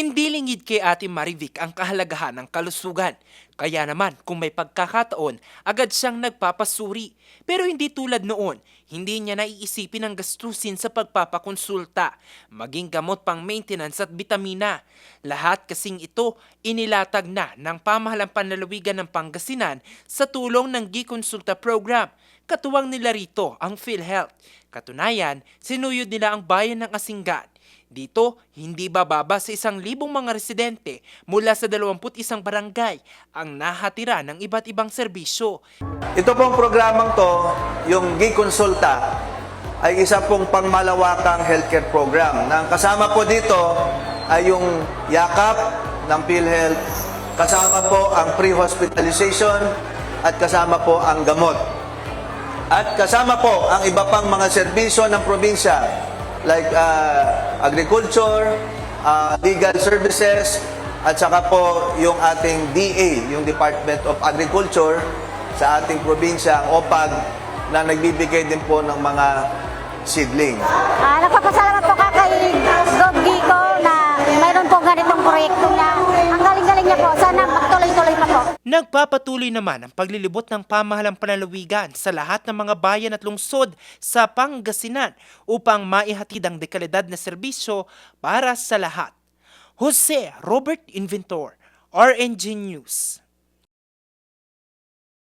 Hindi lingid kay Ate Marivic ang kahalagahan ng kalusugan. Kaya naman kung may pagkakataon, agad siyang nagpapasuri. Pero hindi tulad noon, hindi niya naiisipin ang gastusin sa pagpapakonsulta, maging gamot pang maintenance at bitamina. Lahat kasing ito inilatag na ng pamahalang panlalawigan ng Pangasinan sa tulong ng Gikonsulta Program. Katuwang nila rito ang PhilHealth. Katunayan, sinuyod nila ang bayan ng Asingan. Dito, hindi bababa sa 1,000 mga residente mula sa 21 barangay ang nahatira ng iba't ibang serbisyo. Ito pong programang to, yung Gikonsulta, ay isa pong pangmalawakang healthcare program. Na kasama po dito ay yung yakap ng PhilHealth, kasama po ang pre-hospitalization at kasama po ang gamot. At kasama po ang iba pang mga serbisyo ng probinsya like agriculture, legal services, at saka po yung ating DA, yung Department of Agriculture sa ating probinsya, ang OPAG, na nagbibigay din po ng mga seedling. Nagpapasalamat po ka kay Gov. Gico na mayroon po ganitong proyekto niya. Ang galing-galing niya po. Sana magtuloy-tuloy pa po. Nagpapatuloy naman ang paglilibot ng pamahalang panlalawigan sa lahat ng mga bayan at lungsod sa Pangasinan upang maihatid ang dekalidad na serbisyo para sa lahat. Jose Robert Inventor, RNG News.